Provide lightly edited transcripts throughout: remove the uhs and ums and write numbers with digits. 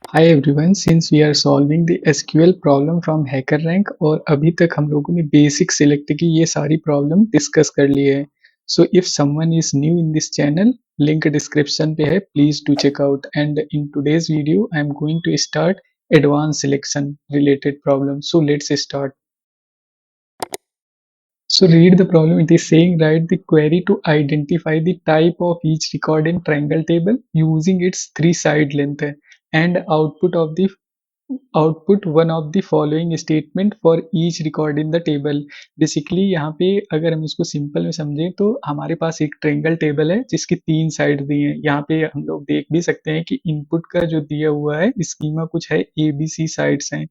Hi everyone, since we are solving the SQL problem from HackerRank और अभी तक हम लोगों ने बेसिक सिलेक्ट की ये सारी प्रॉब्लम डिस्कस कर ली है. So if someone is new in this channel, link description पे है, please do check out. And in today's video, I am going to start advanced selection related problem. So let's start. So read the problem. It is saying write the query to identify the type of each record in triangle table using its three side length and output one of the following statement for each record in the table. Basically यहाँ पे अगर हम इसको simple में समझें तो हमारे पास एक ट्रायंगल टेबल है जिसकी तीन साइड दी हैं. यहाँ पे हम लोग देख भी सकते हैं कि इनपुट का जो दिया हुआ है स्कीमा कुछ है, ए बी सी साइड्स हैं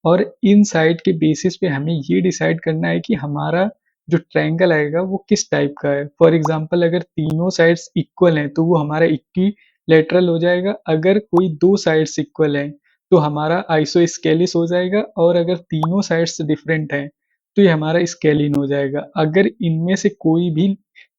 और इन साइड के बेसिस पे हमें ये डिसाइड करना है कि हमारा जो ट्रायंगल आएगा वो किस टाइप का है. फॉर एग्जांपल अगर तीनों साइड्स इक्वल हैं तो वो हमारा इक्विलैटरल हो जाएगा. अगर कोई दो साइड्स इक्वल हैं तो हमारा आइसोस्केलिस हो जाएगा और अगर तीनों साइड्स डिफरेंट हैं तो ये हमारा स्केलिन हो जाएगा. अगर इनमें से कोई भी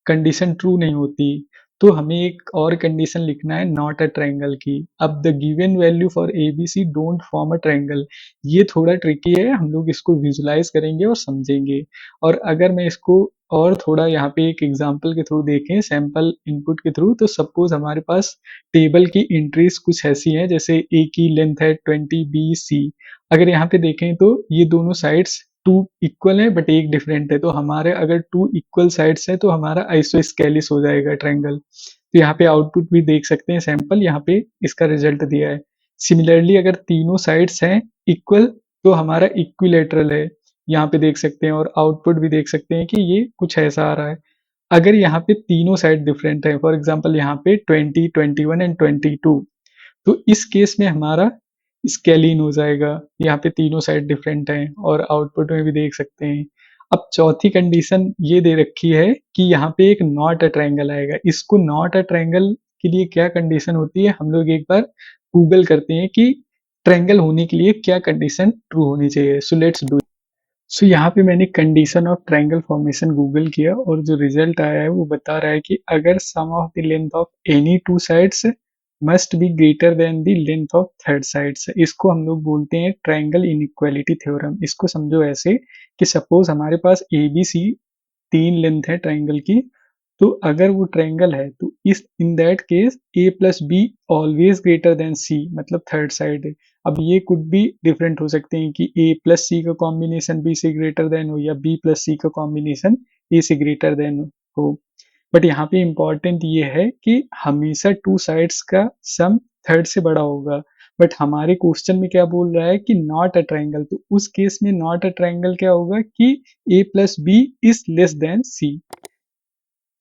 कंडीशन ट्रू नहीं होती तो हमें एक और कंडीशन लिखना है नॉट अ ट्रायंगल की. अब the given value for ABC don't form a triangle. ये थोड़ा ट्रिकी है, हम लोग इसको विजुलाइज करेंगे और समझेंगे. और अगर मैं इसको और थोड़ा यहाँ पे एक एग्जांपल के थ्रू देखें, सैंपल इनपुट के थ्रू, तो सपोज हमारे पास टेबल की एंट्रीज कुछ ऐसी हैं जैसे ए की लेंथ है 20, बी सी. अगर यहाँ पे देखें तो ये दोनों साइड्स टू इक्वल है बट एक डिफरेंट है, तो हमारे अगर टू इक्वल साइड्स है तो हमारा आइसोस्केलिस हो जाएगा ट्रायंगल. तो यहाँ पे आउटपुट भी देख सकते हैं, सैंपल यहाँ पे इसका रिजल्ट दिया है. सिमिलरली अगर तीनों साइड्स हैं इक्वल तो हमारा इक्विलेटरल है, यहाँ पे देख सकते हैं, और आउटपुट भी देख सकते हैं कि ये कुछ ऐसा आ रहा है. अगर यहाँ पे तीनों साइड डिफरेंट है, फॉर एग्जांपल यहाँ पे 20, 21 एंड 22, तो इस केस में हमारा स्केलिन हो जाएगा. यहाँ पे तीनों साइड डिफरेंट हैं और आउटपुट में भी देख सकते हैं. अब चौथी कंडीशन ये दे रखी है कि यहाँ पे एक नॉट अ ट्रायंगल आएगा. इसको नॉट अ ट्रायंगल के लिए क्या कंडीशन होती है, हम लोग एक बार गूगल करते हैं कि ट्रायंगल होने के लिए क्या कंडीशन ट्रू होनी चाहिए. सो लेट्स डू. सो यहाँ पे मैंने condition of triangle formation Google किया और जो रिजल्ट आया है वो बता रहा है कि अगर sum of the length of any two sides must be greater than the length of third sides, इसको हम लोग बोलते हैं ट्रायंगल इनइक्वालिटी थ्योरम. इसको समझो ऐसे कि सपोज हमारे पास ए बी सी तीन लेंथ है ट्रायंगल की, तो अगर वो ट्रायंगल है तो इस in that case A plus B always greater than C, मतलब थर्ड साइड है. अब ये कुड भी डिफरेंट हो सकते हैं कि ए प्लस सी का कॉम्बिनेशन बी से ग्रेटर देन हो या बी प्लस सी का कॉम्बिनेशन ए से ग्रेटर देन हो. बट यहाँ पे इम्पोर्टेंट ये है कि हमेशा टू साइड्स का सम थर्ड से बड़ा होगा. बट हमारे क्वेश्चन में क्या बोल रहा है कि नॉट अ ट्रायंगल, तो उस केस में नॉट अ ट्रायंगल क्या होगा कि A plus B is less than C.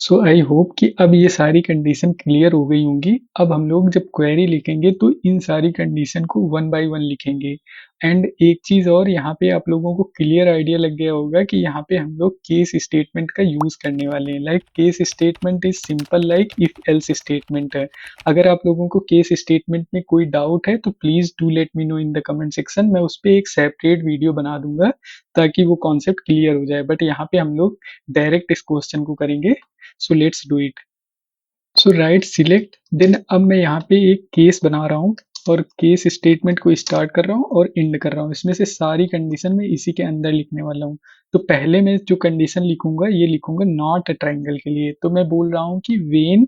So I hope कि अब ये सारी कंडीशन क्लियर हो गई होंगी. अब हम लोग जब क्वेरी लिखेंगे तो इन सारी कंडीशन को वन बाय वन लिखेंगे. एंड एक चीज़ और, यहाँ पे आप लोगों को क्लियर आइडिया लग गया होगा कि यहाँ पे हम लोग केस स्टेटमेंट का यूज़ करने वाले हैं. Like case statement is simple like if else statement है. अगर आप लोगों को केस स्टेटमेंट में कोई डाउट है तो please do let me know in the comment section. मैं उस पर एक सेपरेट वीडियो बना दूंगा ताकि वो कॉन्सेप्ट क्लियर हो जाए. बट यहाँ पे हम लोग डायरेक्ट इस क्वेश्चन को करेंगे. So let's do it. So right select, then अब मैं यहाँ पे एक केस बना रहा हूँ और केस स्टेटमेंट को स्टार्ट कर रहा हूँ और एंड कर रहा हूँ. इसमें से सारी कंडीशन मैं इसी के अंदर लिखने वाला हूँ. तो पहले मैं जो कंडीशन लिखूंगा ये लिखूंगा नॉट अ ट्रायंगल के लिए. तो मैं बोल रहा हूँ कि when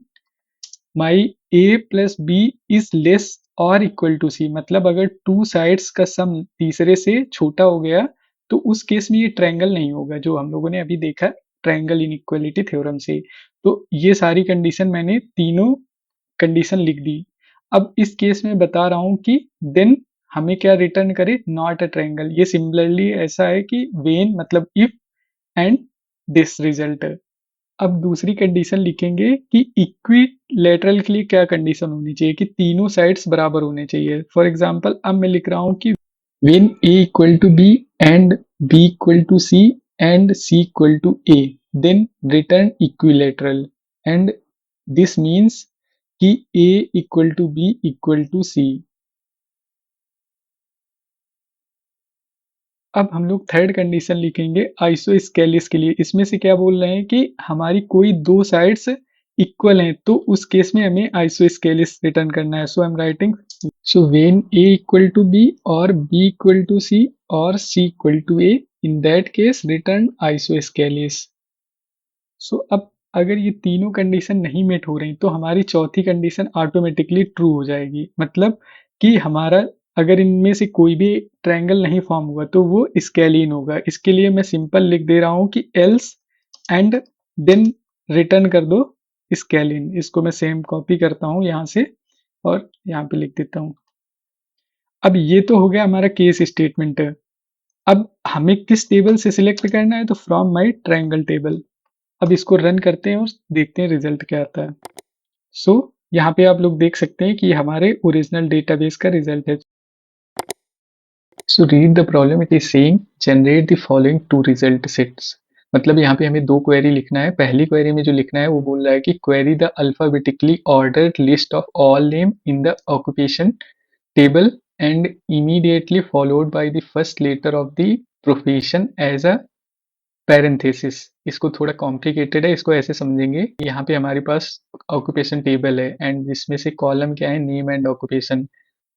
my A plus B is less और इक्वल टू सी, मतलब अगर टू साइड्स का सम तीसरे से छोटा हो गया तो उस केस में ये ट्रायंगल नहीं होगा, जो हम लोगों ने अभी देखा ट्रायंगल इनइक्वालिटी थ्योरम से. तो ये सारी कंडीशन मैंने तीनों कंडीशन लिख दी. अब इस केस में बता रहा हूँ कि देन हमें क्या रिटर्न करे, नॉट अ ट्रायंगल. ये सिमिलरली ऐसा है कि वेन मतलब इफ एंड दिस रिजल्ट. अब दूसरी कंडीशन लिखेंगे कि इक्विलैटरल के लिए क्या कंडीशन होनी चाहिए, कि तीनों साइड्स बराबर होने चाहिए. फॉर एग्जांपल अब मैं लिख रहा हूँ कि when a equal to b and b equal to c and c equal to a, then return equilateral. And this means कि a equal to b equal to c. अब हम लोग थर्ड कंडीशन लिखेंगे आइसोस्केलिस के लिए. इसमें से क्या बोल रहे हैं कि हमारी कोई दो साइड्स इक्वल हैं तो उस केस में हमें आइसोस्केलिस रिटर्न करना है। So I am writing so when A equal to B or B equal to C or C equal to A, in that case return isosceles। सो अब अगर ये तीनों कंडीशन नहीं मेट हो रही तो हमारी चौथी कंडीशन ऑटोमेटिकली ट्रू हो जाएगी। मतलब कि हमारा अगर इनमें से कोई भी ट्रायंगल नहीं फॉर्म हुआ तो वो स्केलीन होगा। इसके लिए मैं सिंपल लिख दे रहा हूँ कि एल्स एंड देन रिटर्न कर दो स्केलीन। इसको मैं सेम कॉपी करता हूँ यहाँ से और यहाँ पे लिख देता हूँ। अब ये तो हो गया हमारा केस स्टेटमेंट। अब हमें किस टेबल से सिलेक्ट करना है तो फ्रॉम माय ट्रायंगल टेबल। अब इसको रन करते हैं और देखते हैं रिजल्ट क्या आता है। सो यहाँ पे आप लोग देख सकते हैं कि हमारे ओरिजिनल डेटाबेस का रिजल्ट है। So read the problem, it is saying generate the following two result sets. मतलब यहाँ पे हमें दो क्वेरी लिखना है। पहली क्वेरी में जो लिखना है वो बोल रहा है कि query the alphabetically ordered list of all name in the occupation table and immediately followed by the first letter of the profession as a parenthesis. इसको थोड़ा कॉम्प्लिकेटेड है, इसको ऐसे समझेंगे। यहाँ पे हमारे पास ऑक्यूपेशन टेबल है एंड जिसमें से कॉलम क्या है, नेम एंड ऑक्यूपेशन।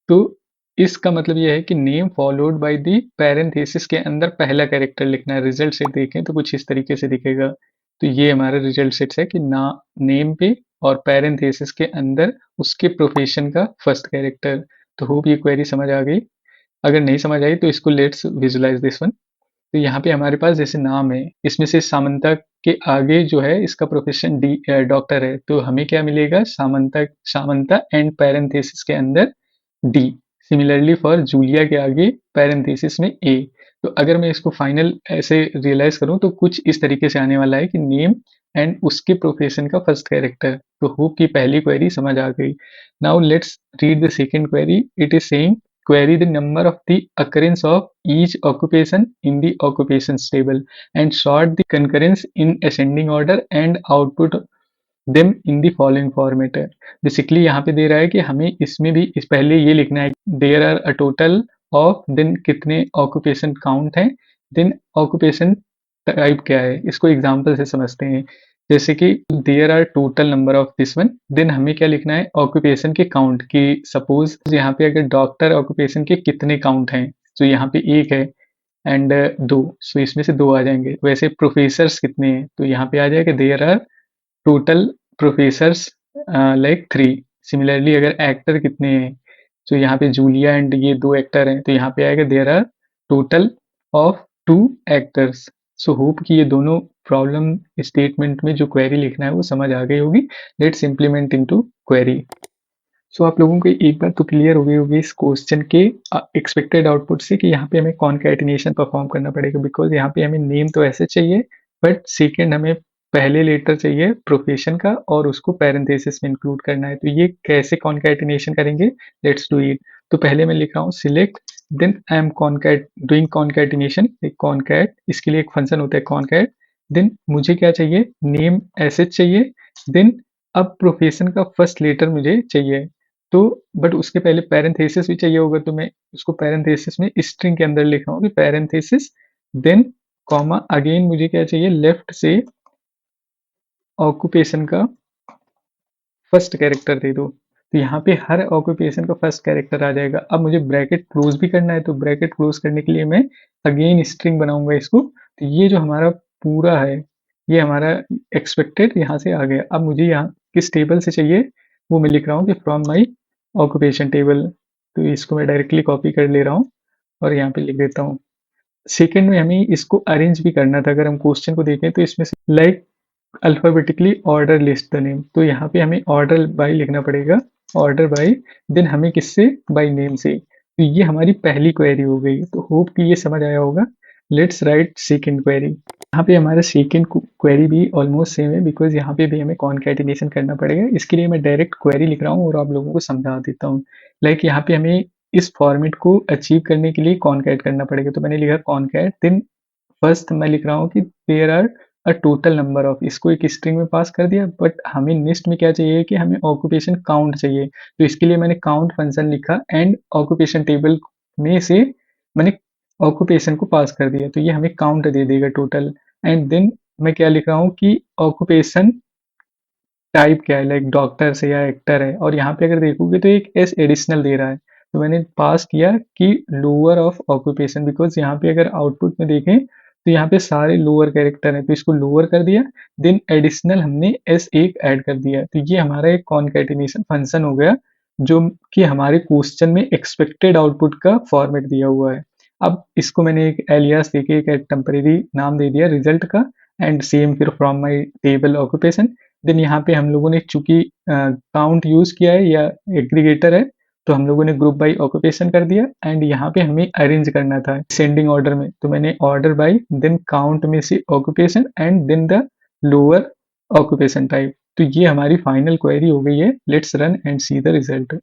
तो इसका मतलब ये है कि name followed by the parenthesis के अंदर पहला कैरेक्टर लिखना है। रिजल्ट सेट देखें तो कुछ इस तरीके से दिखेगा। तो ये हमारा रिजल्ट सेट है कि ना नेम पे और पैरेंथेसिस के अंदर उसके प्रोफेशन का फर्स्ट कैरेक्टर। तो होप ये क्वेरी समझ आ गई। अगर नहीं समझ आई तो इसको लेट्स विजुलाइज दिस वन। तो यहाँ पे हमारे पास जैसे नाम है, इसमें से सामंता के आगे जो है इसका प्रोफेशन डॉक्टर है, तो हमें क्या मिलेगा, सामंता सामंता एंड पैरेंथेसिस के अंदर डी। सिमिलरली फॉर जूलिया के आगे पैरेंथेसिस में ए। तो अगर मैं इसको फाइनल ऐसे रियलाइज करूं तो कुछ इस तरीके से आने वाला है कि नेम एंड उसके प्रोफेशन का फर्स्ट कैरेक्टर। तो होप की पहली क्वेरी समझ आ गई। Now let's read the second query. It is saying query the number of the occurrence of each occupation in the occupations table and sort the concurrence in ascending order and output them in the following format है। Basically यहाँ पे दे रहा है कि हमें इसमें भी इस पहले ये लिखना है there are a total of then कितने ऑक्यूपेशन काउंट है, देन ऑक्यूपेशन टाइप क्या है। इसको एग्जांपल से समझते हैं। जैसे कि there are total number of this one, then हमें क्या लिखना है ऑक्यूपेशन के काउंट की। सपोज यहाँ पे अगर डॉक्टर ऑक्यूपेशन के कितने काउंट हैं, तो यहाँ पे एक है एंड दो, सो इसमें से दो आ जाएंगे। वैसे प्रोफेसर्स कितने हैं तो यहाँ पे आ जाएगा there are total professors like three. Similarly अगर एक्टर कितने हैं, तो यहाँ पे जूलिया एंड ये दो एक्टर हैं, तो यहाँ पे आएगा there are total of two actors. So hope कि ये दोनों प्रॉब्लम स्टेटमेंट में जो क्वेरी लिखना है वो समझ आ गई होगी। Let's implement into query. So आप लोगों को एक बात तो क्लियर हो गई होगी इस क्वेश्चन के एक्सपेक्टेड आउटपुट से कि यहाँ पे हमें कॉन्कैटिनेशन परफॉर्म करना पड़ेगा, बिकॉज यहाँ पे हमें नेम तो ऐसे चाहिए बट सेकेंड हमें पहले लेटर चाहिए प्रोफेशन का और उसको पैरेंथेसिस में इंक्लूड करना है। तो ये कैसे कॉन्कैटिनेशन करेंगे, लेट्स डू इट। तो पहले मैं लिख रहा हूँ select, then I am concat doing concatenation. एक कॉन्कैट, इसके लिए एक फंक्शन होता है कॉन्कैट। देन मुझे क्या चाहिए, नेम ऐसे चाहिए। देन अब प्रोफेशन का फर्स्ट लेटर मुझे चाहिए, तो बट उसके पहले पैरेंथेसिस भी चाहिए होगा, तो मैं उसको पैरेंथेसिस में स्ट्रिंग के अंदर लिख रहा हूँ कि पैरेंथेसिस देन कॉमा अगेन मुझे क्या चाहिए, लेफ्ट से ऑक्यूपेशन का फर्स्ट कैरेक्टर दे दो। तो यहाँ पे हर ऑक्यूपेशन का फर्स्ट कैरेक्टर आ जाएगा। अब मुझे ब्रैकेट क्लोज भी करना है, तो ब्रैकेट क्लोज करने के लिए मैं अगेन स्ट्रिंग बनाऊंगा इसको। तो ये जो हमारा पूरा है ये हमारा एक्सपेक्टेड यहाँ से आ गया। अब मुझे यहाँ किस टेबल से चाहिए वो मैं लिख रहा हूँ कि फ्रॉम माई ऑक्यूपेशन टेबल। तो इसको मैं डायरेक्टली कॉपी कर ले रहा हूँ और यहाँ पे लिख देता हूँ। सेकेंड में हमें इसको अरेंज भी करना था। अगर हम क्वेश्चन को देखें तो इसमें से like alphabetically order list the name, तो यहाँ पे हमें ऑर्डर बाय लिखना पड़ेगा, ऑर्डर बाय। देन हमें किससे, बाय नेम से। तो ये हमारी पहली क्वेरी हो गई। तो होप कि ये समझ आया होगा। Let's write second query. यहाँ पे हमारा सेकंड क्वेरी भी ऑलमोस्ट सेम है, बिकॉज यहाँ पे भी हमें कॉन्कैटिनेशन करना पड़ेगा। इसके लिए मैं डायरेक्ट क्वेरी लिख रहा हूँ और आप लोगों को समझा देता हूँ। लाइक यहाँ पे हमें इस फॉर्मेट को अचीव करने के लिए कॉन्कैट करना पड़ेगा। तो मैंने लिखा कॉन्कैट, देन फर्स्ट मैं लिख रहा हूँ कि there are a total number of, इसको एक स्ट्रिंग में पास कर दिया। बट हमें नेक्स्ट में क्या चाहिए कि हमें ऑक्यूपेशन काउंट चाहिए। तो इसके लिए मैंने काउंट फंक्शन लिखा एंड ऑक्यूपेशन टेबल में से मैंने ऑक्यूपेशन को पास कर दिया, तो ये हमें काउंट दे देगा टोटल। एंड देन मैं क्या लिख रहा हूँ कि ऑक्यूपेशन टाइप क्या है, लाइक डॉक्टर से या एक्टर है, और यहाँ पे अगर देखोगे तो एक एस एडिशनल दे रहा है। तो मैंने पास किया कि लोअर ऑफ ऑक्यूपेशन, बिकॉज़ यहाँ पे अगर आउटपुट में देखें तो यहाँ पे सारे लोअर कैरेक्टर हैं, तो इसको लोअर कर दिया, देन एडिशनल हमने एस एक ऐड कर दिया। तो ये हमारा एक कॉनकैटिनेशन फंक्शन हो गया, जो कि हमारे क्वेश्चन में एक्सपेक्टेड आउटपुट का फॉर्मेट दिया हुआ है। अब इसको मैंने एक एलियास देके एक टेम्परेरी नाम दे दिया रिजल्ट का, एंड सेम फिर from my table occupation. Then यहाँ पे हम लोगों ने चूंकि काउंट यूज किया है या एग्रीगेटर है, तो हम लोगों ने ग्रुप बाय ऑक्यूपेशन कर दिया, एंड यहाँ पे हमें अरेंज करना था सेंडिंग ऑर्डर में, तो मैंने ऑर्डर बाय देन काउंट में से occupation and then the lower occupation type. तो ये हमारी फाइनल क्वेरी हो गई है। Let's run and see the result.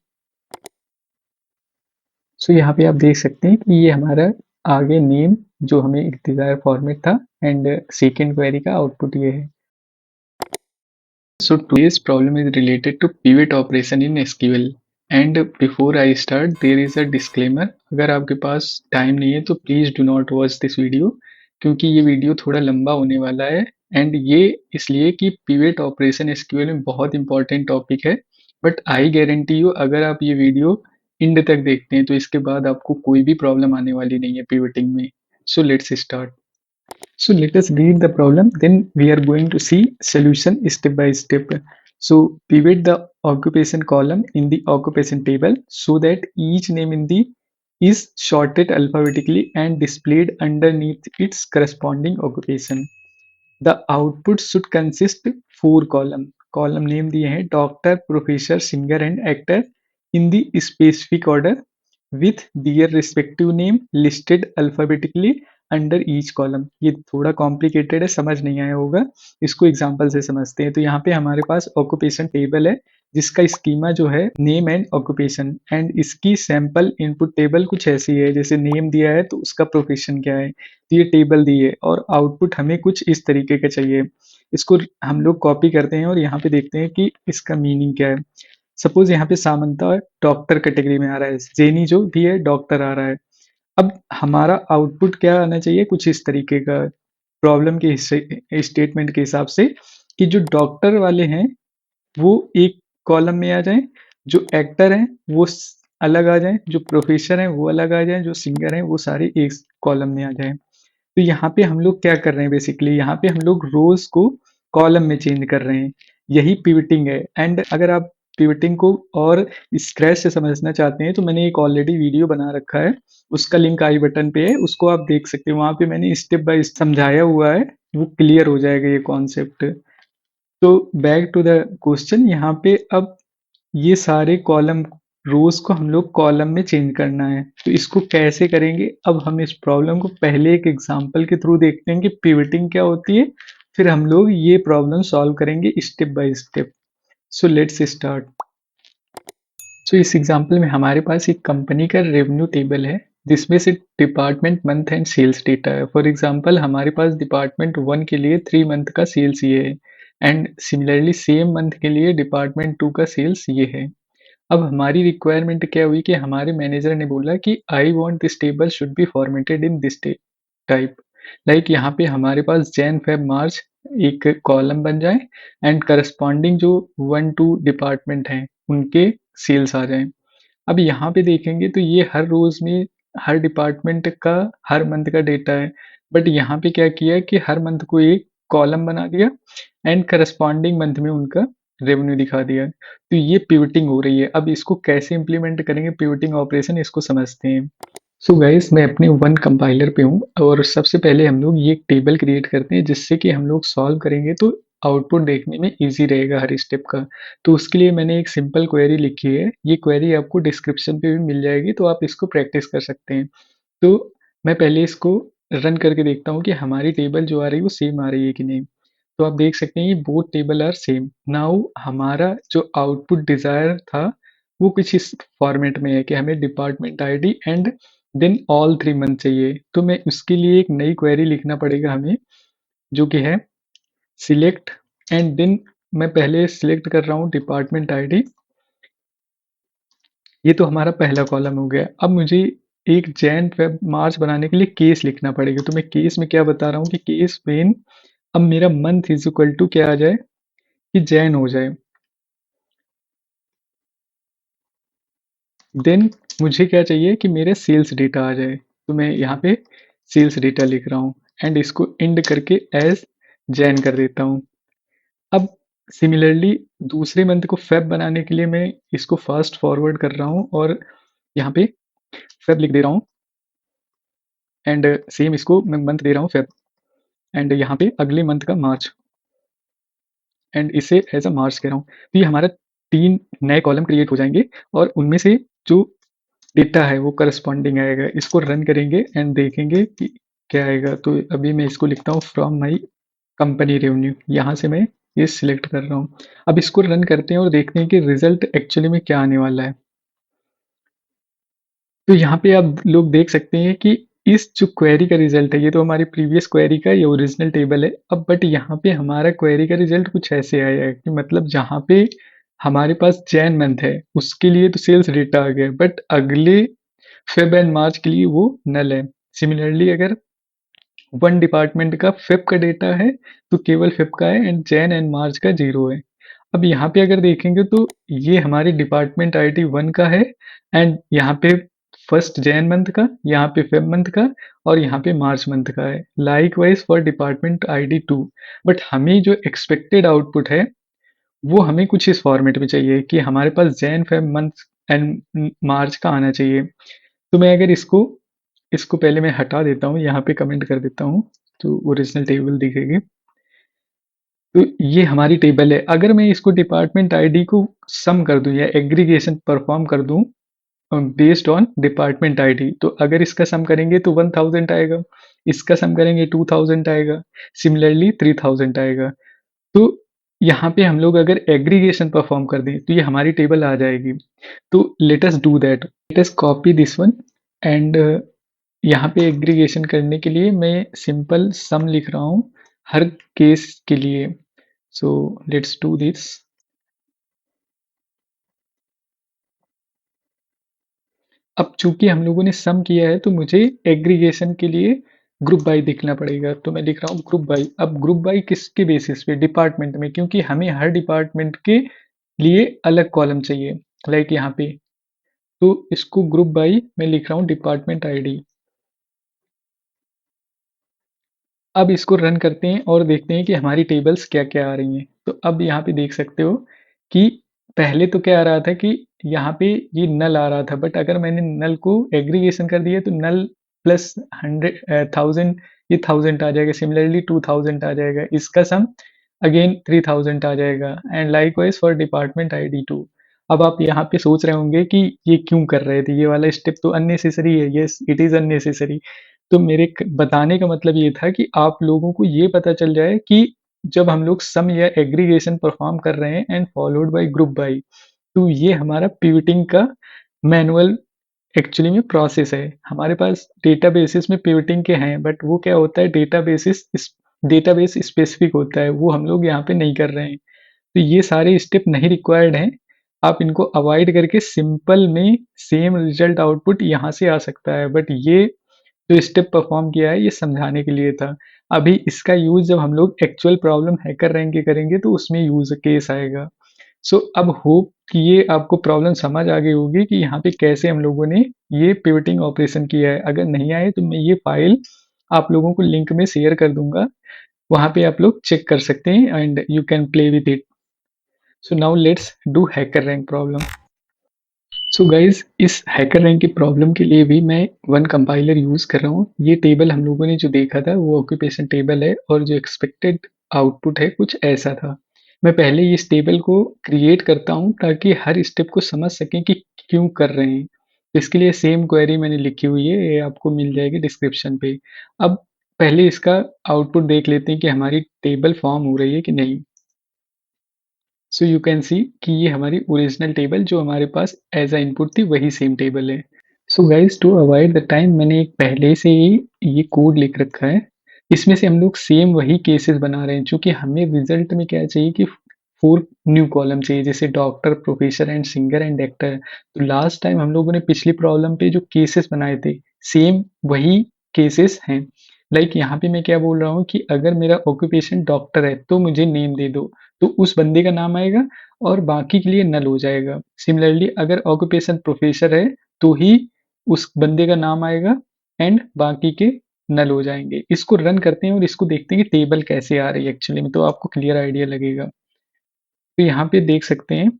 So यहाँ पे आप देख सकते हैं कि ये हमारा आगे नेम जो हमें डिजायर फॉर्मेट था, एंड सेकेंड क्वेरी का आउटपुट ये है। So today's problem is related to pivot operation in SQL. And before I start, there is a disclaimer. अगर आपके पास टाइम नहीं है तो please do not watch this video, क्योंकि ये वीडियो थोड़ा लंबा होने वाला है। एंड ये इसलिए कि पिवट ऑपरेशन एसक्यूएल में बहुत इंपॉर्टेंट टॉपिक है। बट आई गारंटी यू, अगर आप ये वीडियो इंड तक देखते हैं तो इसके बाद आपको कोई भी प्रॉब्लम आने वाली नहीं है पिवटिंग में। सो let's start. So let us read the problem, then we are going to see solution step by step. So pivot the occupation column in the occupation table so that each name in the is sorted alphabetically and displayed underneath its corresponding occupation. The output should consist 4 column. Column name दिए हैं doctor, professor, singer and actor in the specific order with their respective name listed alphabetically under each column. ये थोड़ा complicated है, समझ नहीं आया होगा, इसको एग्जांपल से समझते हैं। तो यहाँ पे हमारे पास ऑक्यूपेशन टेबल है, जिसका स्कीमा जो है नेम एंड ऑक्यूपेशन, एंड इसकी सैंपल इनपुट टेबल कुछ ऐसी है, जैसे नेम दिया है तो उसका प्रोफेशन क्या है, तो ये टेबल दी है, और आउटपुट हमें कुछ इस तरीके का चाहिए। इसको हम लोग कॉपी करते हैं और यहाँ पे देखते हैं कि इसका मीनिंग क्या है। सपोज यहाँ पे सामंता डॉक्टर कैटेगरी में आ रहा है, जेनी जो भी है डॉक्टर आ रहा है। अब हमारा आउटपुट क्या आना चाहिए, कुछ इस तरीके का प्रॉब्लम के हिस्से स्टेटमेंट के हिसाब से, कि जो डॉक्टर वाले हैं वो एक कॉलम में आ जाएं, जो एक्टर हैं वो अलग आ जाएं, जो प्रोफेसर हैं वो अलग आ जाएं, जो सिंगर हैं वो सारे एक कॉलम में आ जाएं। तो यहाँ पे हम लोग क्या कर रहे हैं, बेसिकली यहाँ पे हम लोग रोज को कॉलम में चेंज कर रहे हैं, यही पिवटिंग है। एंड अगर आप पिवटिंग को और स्क्रैच से समझना चाहते हैं तो मैंने एक ऑलरेडी वीडियो बना रखा है, उसका लिंक आई बटन पे है, उसको आप देख सकते हैं। वहां पे मैंने स्टेप बाय समझाया हुआ है, वो क्लियर हो जाएगा ये कॉन्सेप्ट। तो बैक टू द क्वेश्चन, यहाँ पे अब ये सारे कॉलम रोज को हम लोग कॉलम में चेंज करना है, तो इसको कैसे करेंगे। अब हम इस प्रॉब्लम को पहले एक एग्जांपल के थ्रू देखते हैं कि पिवटिंग क्या होती है, फिर हम लोग ये प्रॉब्लम सॉल्व करेंगे step by step. So let's start. So इस एग्जांपल में हमारे पास एक कंपनी का रेवेन्यू टेबल है, जिसमें से department month and sales data है। फॉर एग्जांपल हमारे पास डिपार्टमेंट 1 के लिए 3 मंथ का सेल्स ये है, एंड सिमिलरली सेम मंथ के लिए डिपार्टमेंट 2 का सेल्स ये है। अब हमारी रिक्वायरमेंट क्या हुई कि हमारे मैनेजर ने बोला कि I want this table should be formatted in this type, like यहाँ पे हमारे पास जैन फेब मार्च एक कॉलम बन जाए, एंड करस्पॉन्डिंग जो 1-2 डिपार्टमेंट हैं उनके सेल्स आ जाएं। अब यहाँ पे देखेंगे तो ये हर रोज में हर डिपार्टमेंट का हर मंथ का डेटा है, बट यहाँ पे क्या किया कि हर मंथ को एक कॉलम बना दिया एंड करस्पॉन्डिंग मंथ में उनका रेवेन्यू दिखा दिया। तो ये पिवटिंग हो रही है। अब इसको कैसे इंप्लीमेंट करेंगे पिवटिंग ऑपरेशन, इसको समझते हैं। सो गाइस, मैं अपने वन कंपाइलर पे हूँ, और सबसे पहले हम लोग ये एक टेबल क्रिएट करते हैं, जिससे कि हम लोग सॉल्व करेंगे तो आउटपुट देखने में इजी रहेगा हर स्टेप का। तो उसके लिए मैंने एक सिंपल क्वेरी लिखी है, ये क्वेरी आपको डिस्क्रिप्शन पे भी मिल जाएगी, तो आप इसको प्रैक्टिस कर सकते हैं। तो मैं पहले इसको रन करके देखता हूँ कि हमारी टेबल जो आ रही है वो सेम आ रही है कि नहीं। तो आप देख सकते हैं ये both table are same. Now हमारा जो आउटपुट डिजायर था वो कुछ इस फॉर्मेट में है कि हमें department ID and then all 3 month चाहिए। तो मैं उसके लिए एक नई क्वेरी लिखना पड़ेगा हमें, जो कि है सिलेक्ट, एंड देन मैं पहले सिलेक्ट कर रहा हूँ डिपार्टमेंट आईडी। ये तो हमारा पहला कॉलम हो गया। अब मुझे एक जैन फेब मार्च बनाने के लिए केस लिखना पड़ेगा, तो मैं केस में क्या बता रहा हूँ कि केस वेन, अब मेरा मंथ इज इक्वल टू क्या आ जाए, कि जैन हो जाए। देन मुझे क्या चाहिए कि मेरे सेल्स डेटा आ जाए, तो मैं यहाँ पे सेल्स डेटा लिख रहा हूँ एंड इसको एंड करके एज जैन कर देता हूँ। अब सिमिलरली दूसरे मंथ को फेब बनाने के लिए मैं इसको फास्ट फॉरवर्ड कर रहा हूँ और यहाँ पे फेब लिख दे रहा हूँ एंड सेम इसको मैं मंथ दे रहा हूँ फेब एंड यहाँ पे अगले मंथ का मार्च एंड इसे एज अ मार्च कह रहा हूँ। तो ये हमारा 3 नए कॉलम क्रिएट हो जाएँगे और उनमें से जो डेटा है वो करस्पॉन्डिंग आएगा। इसको रन करेंगे एंड देखेंगे कि क्या आएगा। तो अभी मैं इसको लिखता हूँ फ्रॉम माई कंपनी रेवेन्यू, यहाँ से मैं ये सिलेक्ट कर रहा हूँ। अब इसको रन करते हैं और देखते हैं कि रिजल्ट एक्चुअली में क्या आने वाला है। तो यहाँ पे आप लोग देख सकते हैं कि इस जो क्वेरी का रिजल्ट है, ये तो हमारी प्रीवियस क्वेरी का ये ओरिजिनल टेबल है। अब बट यहाँ पे हमारा क्वेरी का रिजल्ट कुछ ऐसे आया है कि मतलब जहाँ पे हमारे पास जैन मंथ है उसके लिए तो सेल्स डेटा आ गया, बट अगले फेब एंड मार्च के लिए वो नल है। सिमिलरली अगर वन डिपार्टमेंट का फेब का डेटा है तो केवल फेब का है एंड जैन एंड मार्च का 0 है। अब यहाँ पे अगर देखेंगे तो ये हमारे डिपार्टमेंट आईडी 1 का है एंड यहाँ पे फर्स्ट जैन मंथ का, यहाँ पे फेब मंथ का और यहाँ पे मार्च मंथ का है। Like wise for department ID 2। But हमें जो एक्सपेक्टेड आउटपुट है वो हमें कुछ इस फॉर्मेट में चाहिए कि हमारे पास जैन फेब मंथ एंड मार्च का आना चाहिए। तो मैं अगर इसको इसको पहले मैं हटा देता हूँ, यहाँ पे कमेंट कर देता हूँ तो ओरिजिनल टेबल दिखेगी। तो ये हमारी टेबल है। अगर मैं इसको डिपार्टमेंट आईडी को सम कर दूं या एग्रीगेशन परफॉर्म कर दूं बेस्ड ऑन डिपार्टमेंट आईडी, तो अगर इसका सम करेंगे तो 1000 आएगा, इसका सम करेंगे 2000 आएगा, सिमिलरली 3000 आएगा। तो यहाँ पे हम लोग अगर एग्रीगेशन परफॉर्म कर दें तो ये हमारी टेबल आ जाएगी। तो let us do that. Let us copy this one and यहाँ पे एग्रीगेशन करने के लिए मैं सिंपल सम लिख रहा हूँ हर केस के लिए। सो लेट्स डू दिस। अब चूंकि हम लोगों ने सम किया है तो मुझे एग्रीगेशन के लिए ग्रुप बाई देखना पड़ेगा, तो मैं लिख रहा हूँ ग्रुप बाई। अब ग्रुप बाई किसके बेसिस पे? डिपार्टमेंट में, क्योंकि हमें हर डिपार्टमेंट के लिए अलग कॉलम चाहिए। लाइक यहाँ पे तो इसको ग्रुप बाई मैं लिख रहा हूँ डिपार्टमेंट आईडी। अब इसको रन करते हैं और देखते हैं कि हमारी टेबल्स क्या-क्या आ रही हैं। तो अब यहाँ पे देख सकते हो कि पहले तो क्या आ रहा था कि यहाँ पे ये नल आ रहा था, बट अगर मैंने नल को एग्रीगेशन कर दिया तो नल प्लस 1000 ये 1000 आ जाएगा, सिमिलरली 2000 आ जाएगा। इसका सम अगेन 3000 आ जाएगा and likewise for department ID 2। अब आप यहाँ पे सोच रहे होंगे कि ये क्यों कर रहे थे? ये वाला स्टेप तो अननेसेसरी है। Yes, it is unnecessary. तो मेरे बताने का मतलब ये था कि आप लोगों को ये पता चल जाए कि जब हम लोग सम या एग्रीगेशन परफॉर्म कर रहे हैं and followed by group by, तो ये हमारा पिवटिंग का मैनुअल एक्चुअली में प्रोसेस है। हमारे पास डेटाबेसेस में पिवटिंग के हैं, बट वो क्या होता है डेटाबेस स्पेसिफिक होता है, वो हम लोग यहाँ पे नहीं कर रहे हैं। तो ये सारे स्टेप नहीं रिक्वायर्ड हैं। आप इनको अवॉइड करके सिंपल में सेम रिजल्ट आउटपुट यहाँ से आ सकता है, बट ये जो स्टेप परफॉर्म किया है ये समझाने के लिए था। अभी इसका यूज़ जब हम लोग एक्चुअल प्रॉब्लम हैकर रैंक की करेंगे तो उसमें यूज़ केस आएगा। सो अब होप कि ये आपको प्रॉब्लम समझ आ गई होगी कि यहाँ पे कैसे हम लोगों ने ये पिवटिंग ऑपरेशन किया है। अगर नहीं आए तो मैं ये फाइल आप लोगों को लिंक में शेयर कर दूँगा। वहाँ पे आप लोग चेक कर सकते हैं and you can play with it. So now let's do hacker rank problem. So guys इस हैकर रैंक की प्रॉब्लम के लिए भी मैं वन कंपाइलर यूज़ कर रहा हूँ। ये टेबल हम लोगों ने जो देखा था वो ऑक्यूपेशन टेबल है और जो एक्सपेक्टेड आउटपुट है कुछ ऐसा था। मैं पहले इस टेबल को क्रिएट करता हूँ ताकि हर स्टेप को समझ सकें कि क्यों कर रहे हैं। इसके लिए सेम क्वेरी मैंने लिखी हुई है, ये आपको मिल जाएगी डिस्क्रिप्शन पे। अब पहले इसका आउटपुट देख लेते हैं कि हमारी टेबल फॉर्म हो रही है कि नहीं। सो यू कैन सी कि ये हमारी ओरिजिनल टेबल जो हमारे पास एज अ इनपुट थी वही सेम टेबल है। So guys to avoid the time मैंने एक पहले से ही ये कोड लिख रखा है। इसमें से हम लोग सेम वही केसेस बना रहे हैं, चूंकि हमें रिजल्ट में क्या चाहिए कि 4 न्यू कॉलम चाहिए, जैसे doctor, professor and singer and actor. तो लास्ट टाइम हम लोगों ने पिछली प्रॉब्लम पे जो केसेस बनाए थे सेम वही केसेस हैं। लाइक यहाँ पे मैं क्या बोल रहा हूँ कि अगर मेरा ऑक्यूपेशन डॉक्टर है तो मुझे नेम दे दो, तो उस बंदे का नाम आएगा और बाकी के लिए नल हो जाएगा। सिमिलरली अगर ऑक्यूपेशन प्रोफेसर है तो ही उस बंदे का नाम आएगा एंड बाकी के नल हो जाएंगे। इसको रन करते हैं और इसको देखते हैं कि टेबल कैसे आ रही है एक्चुअली में, तो आपको क्लियर आइडिया लगेगा। तो यहाँ पे देख सकते हैं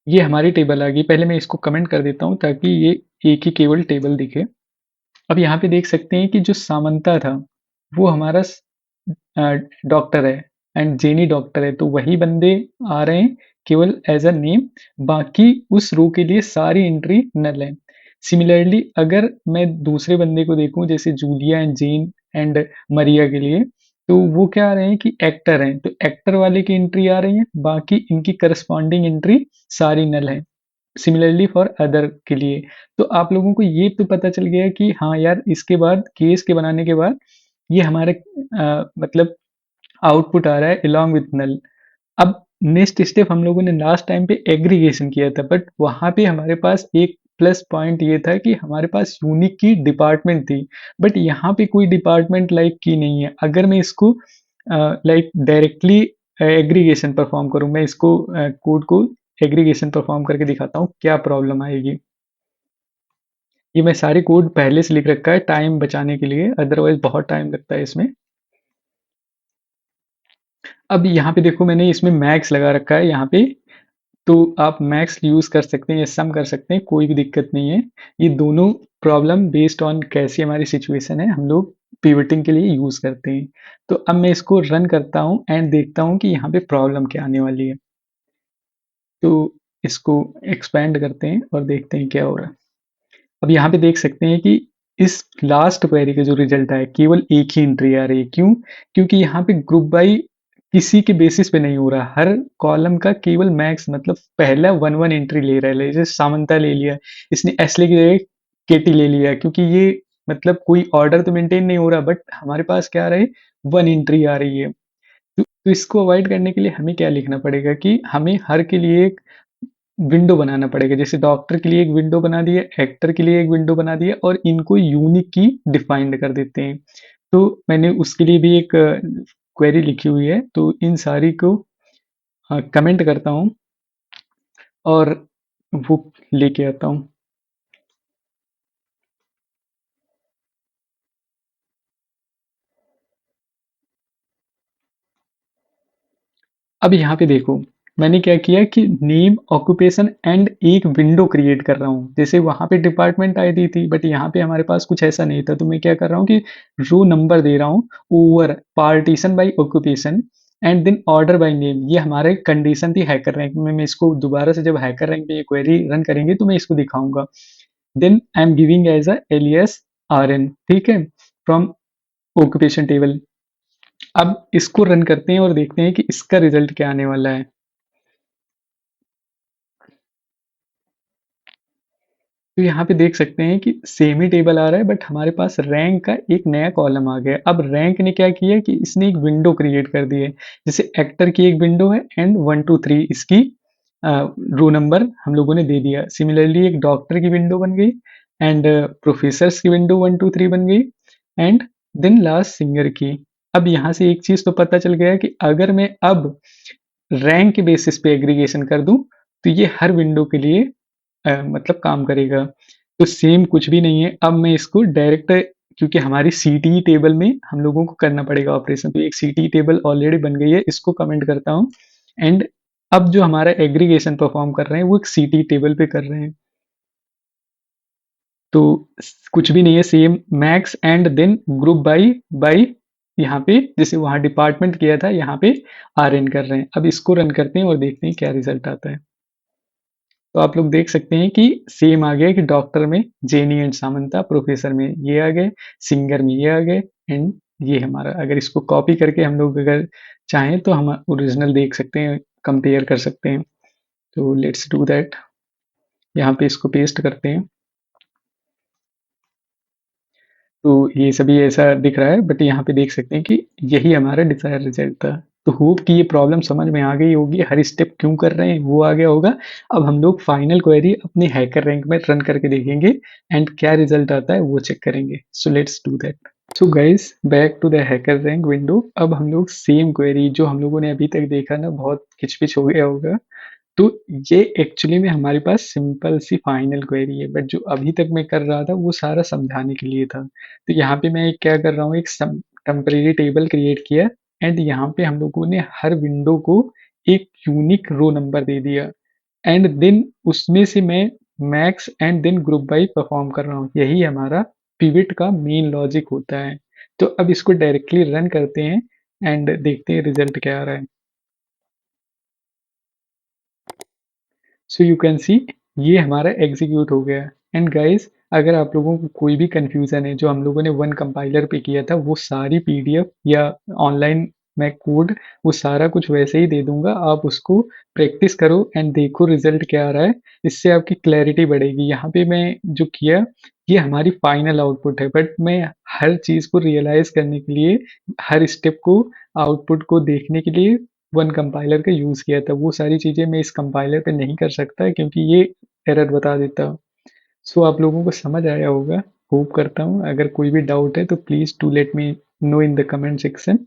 ये हमारी टेबल आ गई। पहले मैं इसको कमेंट कर देता हूँ ताकि ये एक ही केवल टेबल दिखे। अब यहाँ पे देख सकते हैं कि जो सामंता था वो हमारा डॉक्टर है एंड जेनी डॉक्टर है, तो वही बंदे आ रहे हैं केवल एज अ नेम। बाकी उस रो के लिए सारी एंट्री नल है। सिमिलरली अगर मैं दूसरे बंदे को देखूं जैसे जूलिया एंड जेन एंड मरिया के लिए, तो वो क्या आ रहे हैं कि एक्टर हैं, तो एक्टर वाले की एंट्री आ रही है, बाकी इनकी करस्पॉन्डिंग एंट्री सारी नल है। सिमिलरली फॉर अदर के लिए। तो आप लोगों को ये तो पता चल गया कि हाँ यार, इसके बाद केस के बनाने के बाद ये हमारे मतलब आउटपुट आ रहा है अलोंग विथ नल। अब नेक्स्ट स्टेप हम लोगों ने लास्ट टाइम पे एग्रीगेशन किया था, बट वहां पे हमारे पास एक प्लस पॉइंट ये था कि हमारे पास यूनिक की डिपार्टमेंट थी, बट यहाँ पे कोई डिपार्टमेंट लाइक की नहीं है। अगर मैं इसको लाइक डायरेक्टली एग्रीगेशन परफॉर्म करूँ, मैं इसको कोड को एग्रीगेशन परफॉर्म करके दिखाता हूँ क्या प्रॉब्लम आएगी। ये मैं सारे कोड पहले से लिख रखा है टाइम बचाने के लिए, अदरवाइज बहुत टाइम लगता है इसमें। अब यहाँ पे देखो मैंने इसमें मैक्स लगा रखा है यहाँ पे, तो आप मैक्स यूज़ कर सकते हैं या सम कर सकते हैं, कोई भी दिक्कत नहीं है। ये दोनों प्रॉब्लम बेस्ड ऑन कैसी हमारी सिचुएशन है हम लोग पिवटिंग के लिए यूज़ करते हैं। तो अब मैं इसको रन करता हूँ एंड देखता हूँ कि यहाँ पे प्रॉब्लम क्या आने वाली है। तो इसको एक्सपैंड करते हैं और देखते हैं क्या हो रहा है। अब यहाँ पे देख सकते हैं कि इस लास्ट क्वेरी का जो रिजल्ट आया केवल एक ही एंट्री आ रही है। क्यों? क्योंकि यहाँ पे ग्रुप बाई किसी के बेसिस पे नहीं हो रहा, हर कॉलम का केवल मैक्स मतलब पहला वन वन एंट्री ले रहा है। जैसे सामंता ले लिया, इसने एसले की जगह केटी ले लिया, क्योंकि ये मतलब कोई ऑर्डर तो मेंटेन नहीं हो रहा, बट हमारे पास क्या आ रहा है, वन एंट्री आ रही है। तो इसको अवॉइड करने के लिए हमें क्या लिखना पड़ेगा कि हमें हर के लिए एक विंडो बनाना पड़ेगा। जैसे डॉक्टर के लिए एक विंडो बना दिया, एक्टर के लिए एक विंडो बना दिया और इनको यूनिक की डिफाइंड कर देते हैं। तो मैंने उसके लिए भी एक क्वेरी लिखी हुई है, तो इन सारी को कमेंट करता हूँ और वो लेके आता हूँ। अब यहाँ पे देखो मैंने क्या किया कि नेम ऑक्यूपेशन एंड एक विंडो क्रिएट कर रहा हूँ। जैसे वहां पे डिपार्टमेंट आईडी थी, बट यहाँ पे हमारे पास कुछ ऐसा नहीं था, तो मैं क्या कर रहा हूँ कि रो नंबर दे रहा हूँ over partition by occupation and then order by name. ये हमारे कंडीशन थी हैकर रैंक में। मैं इसको दोबारा से जब हैकर रैंक में ये क्वेरी रन करेंगे तो मैं इसको दिखाऊंगा। Then I am giving as a alias R N, ठीक है, फ्रॉम ऑक्यूपेशन टेबल। अब इसको रन करते हैं और देखते हैं कि इसका रिजल्ट क्या आने वाला है। तो यहाँ पे देख सकते हैं कि सेम ही टेबल आ रहा है, बट हमारे पास रैंक का एक नया कॉलम आ गया। अब रैंक ने क्या किया कि इसने एक विंडो क्रिएट कर दी है। जैसे एक्टर की एक विंडो है एंड 1 2 3 इसकी रो नंबर हम लोगों ने दे दिया। सिमिलरली एक डॉक्टर की विंडो बन गई एंड प्रोफेसर्स की विंडो 1 2 3 बन गई एंड देन लास्ट सिंगर की। अब यहाँ से एक चीज तो पता चल गया कि अगर मैं अब रैंक के बेसिस पे एग्रीगेशन कर दूं तो ये हर विंडो के लिए मतलब काम करेगा। तो सेम कुछ भी नहीं है। अब मैं इसको डायरेक्ट, क्योंकि हमारी सीटी टेबल में हम लोगों को करना पड़ेगा ऑपरेशन, तो एक सीटी टेबल ऑलरेडी बन गई है, इसको कमेंट करता हूँ एंड अब जो हमारा एग्रीगेशन परफॉर्म कर रहे हैं वो एक सीटी टेबल पे कर रहे हैं। तो कुछ भी नहीं है, same max and then group by by यहाँ पे जैसे वहां डिपार्टमेंट किया था यहाँ पे आर एन कर रहे हैं। अब इसको रन करते हैं और देखते हैं क्या रिजल्ट आता है। तो आप लोग देख सकते हैं कि सेम आ गया कि डॉक्टर में जेनी एंड सामंता, प्रोफेसर में ये आ गए, सिंगर में ये आ गए एंड ये हमारा। अगर इसको कॉपी करके हम लोग अगर चाहें तो हम ओरिजिनल देख सकते हैं, कंपेयर कर सकते हैं। तो लेट्स डू दैट। यहाँ पे इसको पेस्ट करते हैं। तो ये सभी ऐसा दिख रहा है, बट यहाँ पे देख सकते हैं कि यही हमारा डिजायर रिजल्ट था। तो होप कि ये प्रॉब्लम समझ में आ गई होगी, हर स्टेप क्यों कर रहे हैं वो आ गया होगा। अब हम लोग फाइनल क्वेरी अपने हैकर रैंक में रन करके देखेंगे एंड क्या रिजल्ट आता है वो चेक करेंगे। So let's do that. So guys, back to the hacker rank window. अब हम लोग सेम क्वेरी जो हम लोगों ने अभी तक देखा ना, बहुत खिचपिच हो गया होगा, तो ये एक्चुअली में हमारे पास सिंपल सी फाइनल क्वेरी है, बट जो अभी तक मैं कर रहा था वो सारा समझाने के लिए था। तो यहाँ पे मैं क्या कर रहा हूँ, एक टेम्परेरी टेबल क्रिएट किया एंड यहाँ पे हम लोगों ने हर विंडो को एक यूनिक रो नंबर दे दिया एंड देन उसमें से मैं max and then group by perform कर रहा हूँ। यही हमारा पिविट का मेन लॉजिक होता है। तो अब इसको डायरेक्टली रन करते हैं एंड देखते हैं रिजल्ट क्या आ रहा है। सो यू कैन सी ये हमारा एग्जीक्यूट हो गया। एंड गाइस, अगर आप लोगों को कोई भी कंफ्यूजन है, जो हम लोगों ने वन कंपाइलर पे किया था वो सारी पीडीएफ या ऑनलाइन मैं कोड वो सारा कुछ वैसे ही दे दूंगा, आप उसको प्रैक्टिस करो एंड देखो रिजल्ट क्या आ रहा है। इससे आपकी क्लैरिटी बढ़ेगी। यहाँ पे मैं जो किया ये हमारी फाइनल आउटपुट है, बट मैं हर चीज को रियलाइज करने के लिए, हर स्टेप को, आउटपुट को देखने के लिए वन कंपाइलर का यूज़ किया था। वो सारी चीज़ें मैं इस कंपाइलर पे नहीं कर सकता क्योंकि ये एरर बता देता। सो आप लोगों को समझ आया होगा, होप करता हूँ। अगर कोई भी डाउट है तो please to let me know in the comment section.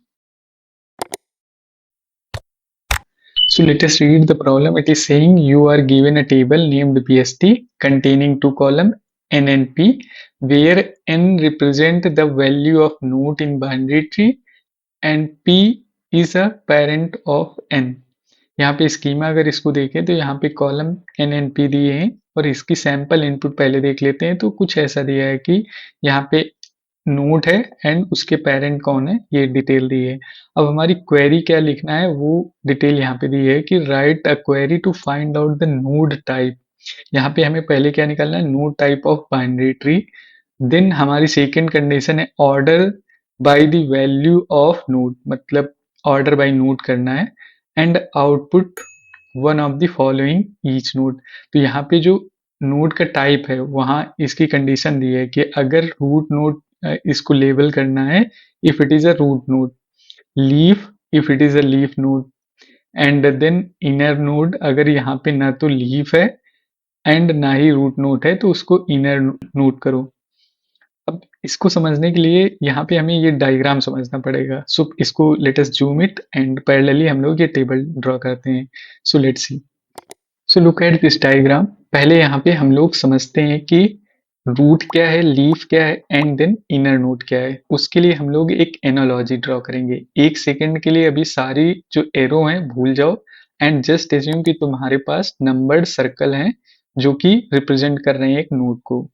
So let us read the problem. It is saying you are given a table named BST containing two column N and P, where N represent the value of node in binary tree and P is a parent of N. यहाँ पे schema अगर इसको देखें तो यहाँ पे column N N P दिए हैं और इसकी सैंपल इनपुट पहले देख लेते हैं। तो कुछ ऐसा दिया है कि यहाँ पे नोड है एंड उसके पेरेंट कौन है, ये डिटेल दी है। अब हमारी क्वेरी क्या लिखना है वो डिटेल यहाँ पे दी है कि write a query to find out the node type. यहाँ पे हमें पहले क्या निकालना है, node type of binary tree. Then हमारी सेकेंड कंडीशन है order by the value of node, मतलब ऑर्डर बाय नोड करना है and output one of the following each node. तो यहाँ पे जो नोड का टाइप है वहाँ इसकी कंडीशन दी है कि अगर रूट नोड इसको लेबल करना है, if it is a root node, leaf if it is a leaf node, and then inner node अगर यहाँ पे ना तो लीफ है एंड ना ही रूट नोड है तो उसको इनर नोड करो। अब इसको समझने के लिए यहाँ पे हमें ये डायग्राम समझना पड़ेगा। सो इसको let us zoom it and parallelly हम लोग ये टेबल ड्रॉ करते हैं। So let's see. So look at this diagram. पहले यहाँ पे हम लोग समझते हैं कि रूट क्या है, लीफ क्या है एंड देन इनर नोड क्या है। उसके लिए हम लोग एक एनालॉजी ड्रॉ करेंगे। एक सेकेंड के लिए अभी सारी जो एरो हैं भूल जाओ एंड जस्ट एज्यूम कि तुम्हारे पास नंबर्ड सर्कल हैं जो कि रिप्रेजेंट कर रहे हैं एक नोड को।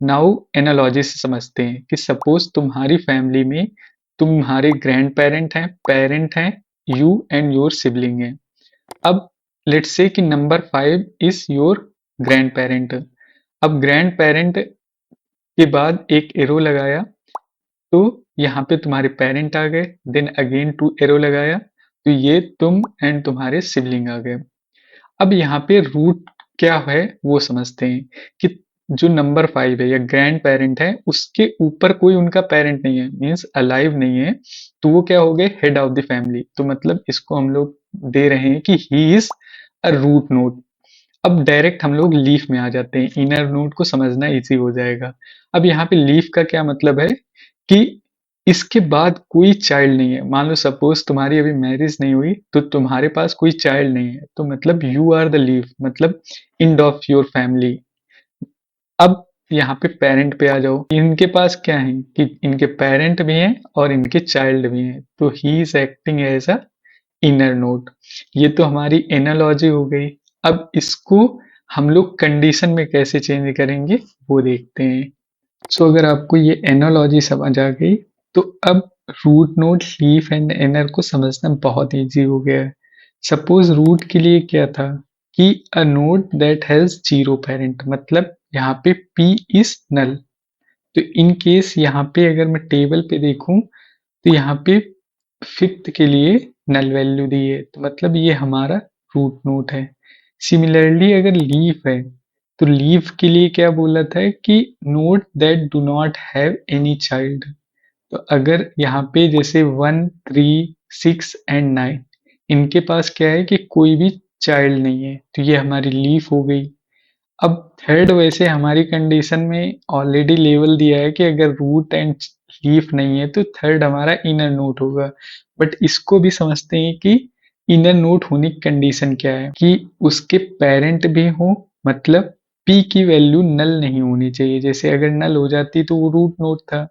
नाउ एनालॉजी से समझते हैं कि सपोज तुम्हारी फैमिली में तुम्हारे ग्रैंड पेरेंट हैं, यू एंड योर सिबलिंग है। अब लेट्स से कि number 5 is your grand parent. अब ग्रैंड पेरेंट के बाद एक एरो लगाया तो यहाँ पे तुम्हारे पेरेंट आ गए, देन अगेन टू एरो लगाया तो ये तुम एंड तुम्हारे सिबलिंग आ गए। अब यहाँ पे रूट क्या है वो समझते हैं कि जो नंबर 5 है या ग्रैंड पेरेंट है उसके ऊपर कोई उनका पेरेंट नहीं है, मीन्स अलाइव नहीं है, तो वो क्या हो गए, हेड ऑफ द फैमिली। तो मतलब इसको हम लोग दे रहे हैं कि he is a root node. अब डायरेक्ट हम लोग लीफ में आ जाते हैं, इनर नोड को समझना इजी हो जाएगा। अब यहाँ पे लीफ का क्या मतलब है कि इसके बाद कोई चाइल्ड नहीं है। मान लो सपोज तुम्हारी अभी मैरिज नहीं हुई तो तुम्हारे पास कोई चाइल्ड नहीं है, तो मतलब यू आर द लीफ, मतलब एंड ऑफ योर फैमिली। अब यहाँ पे पेरेंट पे आ जाओ, इनके पास क्या है कि इनके पेरेंट भी हैं और इनके चाइल्ड भी हैं, तो he is acting as a inner node. ये तो हमारी एनालॉजी हो गई। अब इसको हम लोग कंडीशन में कैसे चेंज करेंगे वो देखते हैं। सो अगर आपको ये एनालॉजी समझ आ गई तो अब root node, leaf and inner को समझना बहुत इजी हो गया है। सपोज रूट के लिए क्या था कि a node that has zero parent, मतलब यहाँ पे p इज नल। तो इन केस यहाँ पे अगर मैं टेबल पे देखूं तो यहाँ पे फिफ्थ के लिए नल वैल्यू दी है, तो मतलब ये हमारा रूट नोड है। सिमिलरली अगर लीफ है तो लीफ के लिए क्या बोला था कि node that do not have any child. तो अगर यहाँ पे जैसे 1, 3, 6 एंड 9 इनके पास क्या है कि कोई भी चाइल्ड नहीं है, तो ये हमारी लीफ हो गई। अब थर्ड, वैसे हमारी कंडीशन में ऑलरेडी लेवल दिया है कि अगर रूट एंड लीफ नहीं है तो थर्ड हमारा इनर नोड होगा। बट इसको भी समझते हैं कि इनर नोड होने की कंडीशन क्या है, कि उसके पेरेंट भी हो, मतलब p की वैल्यू नल नहीं होनी चाहिए। जैसे अगर नल हो जाती तो वो रूट नोड था।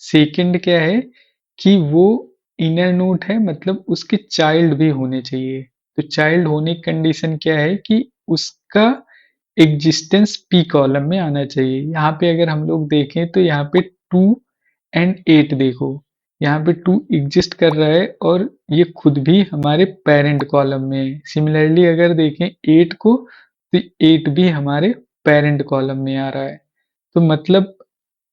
सेकंड क्या है कि वो इनर नोड है, मतलब उसके चाइल्ड भी होने चाहिए। तो चाइल्ड होने की कंडीशन क्या है कि उसका एग्जिस्टेंस पी कॉलम में आना चाहिए। यहाँ पे अगर हम लोग देखें तो यहाँ पे 2 एंड 8 देखो, यहाँ पे 2 एग्जिस्ट कर रहा है और ये खुद भी हमारे पेरेंट कॉलम में है। सिमिलरली अगर देखें 8 को, तो 8 भी हमारे पेरेंट कॉलम में आ रहा है। तो मतलब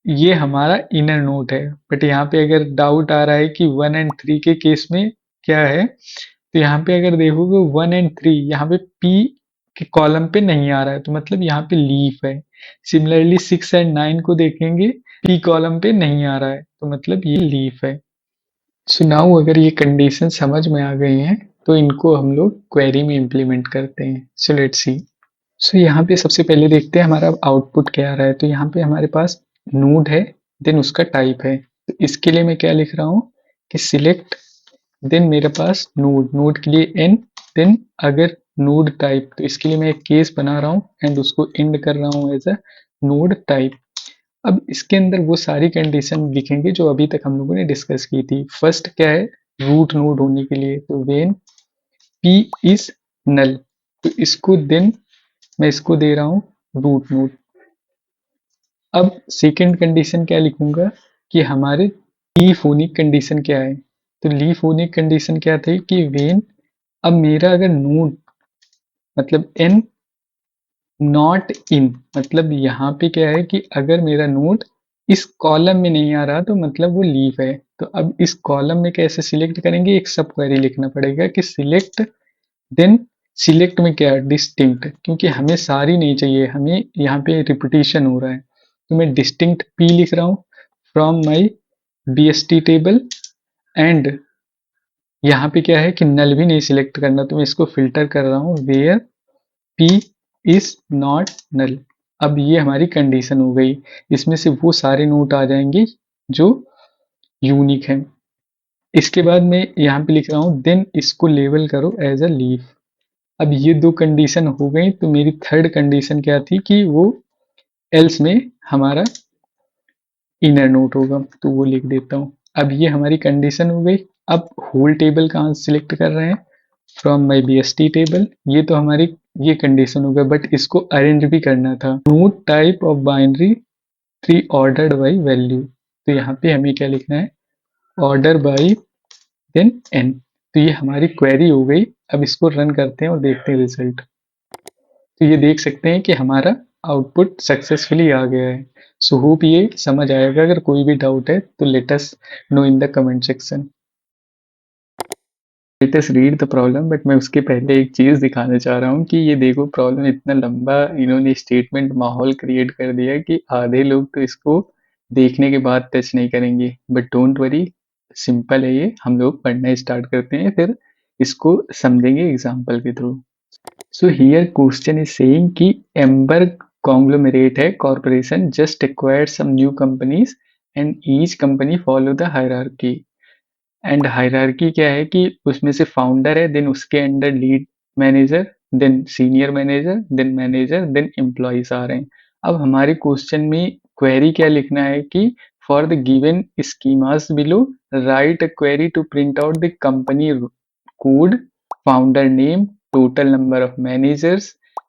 ये हमारा इनर नोड है। बट यहाँ पे अगर डाउट आ रहा है कि 1 एंड 3 के केस में क्या है, तो यहाँ पे अगर देखोगे 1 एंड 3 यहाँ पे पी के कॉलम पे नहीं आ रहा है, तो मतलब यहाँ पे लीफ है। सिमिलरली 6 एंड 9 को देखेंगे, पी कॉलम पे नहीं आ रहा है, तो मतलब ये लीफ है। सो नाउ अगर ये कंडीशन समझ में आ गई हैं, तो इनको हम लोग क्वेरी में इम्प्लीमेंट करते हैं। So let's see. सो यहाँ पे सबसे पहले देखते हैं हमारा आउटपुट क्या आ रहा है। तो यहाँ पे हमारे पास नोड है, देन उसका टाइप है। तो इसके लिए मैं क्या लिख रहा हूँ कि सिलेक्ट, देन मेरे पास नोड, नोड के लिए n, देन अगर नोड टाइप, तो इसके लिए मैं एक केस बना रहा हूँ एंड उसको एंड कर रहा हूँ एज अ नोड टाइप। अब इसके अंदर वो सारी कंडीशन लिखेंगे जो अभी तक हम लोगों ने डिस्कस की थी। फर्स्ट क्या है, रूट नोड होने के लिए, तो वेन p इज नल, तो इसको देन मैं इसको दे रहा हूँ रूट नोड। अब सेकंड कंडीशन क्या लिखूंगा कि हमारे लीफ होने की कंडीशन क्या है। तो लीफ होने की कंडीशन क्या थी कि वेन, अब मेरा अगर नोड मतलब n नॉट इन, मतलब यहाँ पे क्या है कि अगर मेरा नोड इस कॉलम में नहीं आ रहा तो मतलब वो लीफ है। तो अब इस कॉलम में कैसे सिलेक्ट करेंगे, एक सब क्वेरी लिखना पड़ेगा कि सिलेक्ट, देन सिलेक्ट में क्या डिस्टिंक्ट, क्योंकि हमें सारी नहीं चाहिए, हमें यहाँ पे रिपीटिशन हो रहा है। तो मैं डिस्टिंक्ट p लिख रहा हूँ from my bst table. And यहाँ पे क्या है कि नल भी नहीं सिलेक्ट करना, तो मैं इसको फिल्टर कर रहा हूँ where p is not null. अब ये हमारी कंडीशन हो गई, इसमें से वो सारे नोट आ जाएंगे जो यूनिक हैं। इसके बाद मैं यहाँ पे लिख रहा हूँ देन इसको लेबल करो एज अ लीफ। अब ये दो कंडीशन हो गई, तो मेरी थर्ड कंडीशन क्या थी कि वो एल्स में हमारा इनर नोट होगा, तो वो लिख देता हूँ। अब ये हमारी कंडीशन हो गई। अब होल टेबल कहाँ सिलेक्ट कर रहे हैं, फ्रॉम माई bst टेबल। ये तो हमारी ये कंडीशन हो गया, बट इसको अरेंज भी करना था। Note type of binary 3 ordered by value, तो यहाँ पे हमें क्या लिखना है, ऑर्डर बाई देन n। तो ये हमारी क्वेरी हो गई। अब इसको रन करते हैं और देखते हैं रिजल्ट। तो ये देख सकते हैं कि हमारा आउटपुट सक्सेसफुली आ गया है। सो होप ये समझ आएगा। अगर कोई भी डाउट है तो let us know in the comment section. Let us read the problem, but मैं उसके पहले एक चीज़ दिखाना चाह रहा हूँ कि ये देखो प्रॉब्लम इतना लंबा इन्होंने स्टेटमेंट माहौल क्रिएट कर दिया कि आधे लोग तो इसको देखने के बाद टच नहीं करेंगे। बट डोंट वरी, सिंपल है ये। हम लोग पढ़ना स्टार्ट करते हैं, फिर इसको समझेंगे एग्जाम्पल के थ्रू। So here question is saying कि एम्बर कॉन्ग्लोमेरेट है corporation just acquired some new companies and each company follow the hierarchy. And hierarchy क्या है कि उसमें से फाउंडर है, देन उसके under lead manager, then senior manager, then employees आ रहे हैं। अब हमारे क्वेश्चन में क्वेरी क्या लिखना है कि for the given schemas below write a query to print out the company code, founder name, total number of managers,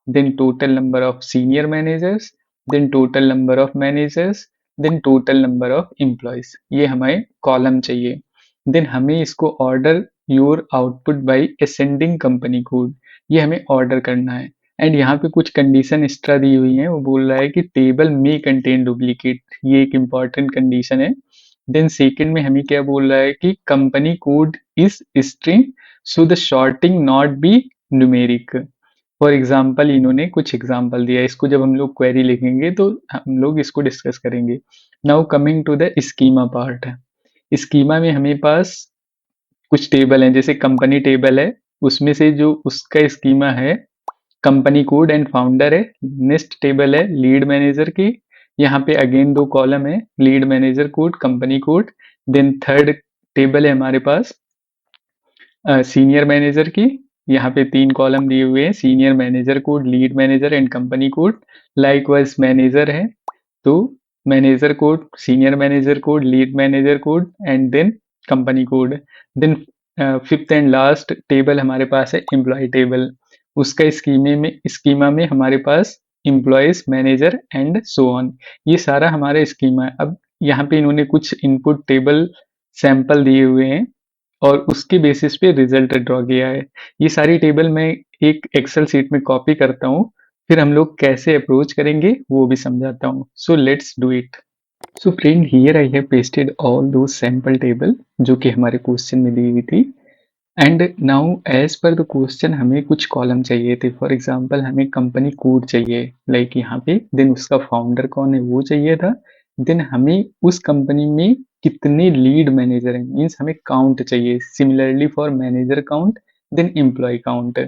then total number of senior managers, then total number of managers, then total number of employees। ये हमें column चाहिए। Then हमें इसको order your output by ascending company code, ये हमें order करना है। And यहाँ पे कुछ कंडीशन एक्स्ट्रा दी हुई है, वो बोल रहा है कि टेबल में कंटेन डुप्लीकेट, ये एक इंपॉर्टेंट कंडीशन है। देन सेकंड में हमें क्या बोल रहा है कि company code is string, so the sorting not be numeric. For example इन्होंने कुछ एग्जाम्पल दिया, इसको जब हम लोग क्वेरी लिखेंगे तो हम लोग इसको डिस्कस करेंगे। Now coming to the schema part. Schema में हमें पास कुछ टेबल हैं, जैसे कंपनी टेबल है, उसमें से जो उसका स्कीमा है, कंपनी कोड एंड फाउंडर है। नेक्स्ट टेबल है लीड मैनेजर की, यहाँ पे अगेन 2 कॉलम है, lead manager code, company code. Then third table है हमारे पास सीनियर मैनेजर की, यहाँ पे 3 कॉलम दिए हुए हैं, senior manager code, lead manager and company code. Likewise manager है, तो manager code, senior manager code, lead manager code and then company code. Then fifth and last table हमारे पास है एम्प्लॉय टेबल। उसका स्कीमा में हमारे पास employees, manager and so on. ये सारा हमारा स्कीमा है। अब यहाँ पे इन्होंने कुछ इनपुट टेबल सैंपल दिए हुए हैं और उसके बेसिस पे रिजल्ट ड्रॉ किया है। ये सारी टेबल मैं एक एक्सेल शीट में कॉपी करता हूँ, फिर हम लोग कैसे अप्रोच करेंगे वो भी समझाता हूँ। So let's do it. So friend, here I have pasted all दो सैंपल टेबल जो कि हमारे क्वेश्चन में दी हुई थी। And now as per the question हमें कुछ कॉलम चाहिए थे। फॉर एग्जांपल हमें कंपनी कोड चाहिए, लाइक यहाँ पे, देन उसका फाउंडर कौन है वो चाहिए था। देन हमें उस कंपनी में कितने लीड मैनेजर हैं, मीन्स हमें काउंट चाहिए। Similarly for manager count, then employee count.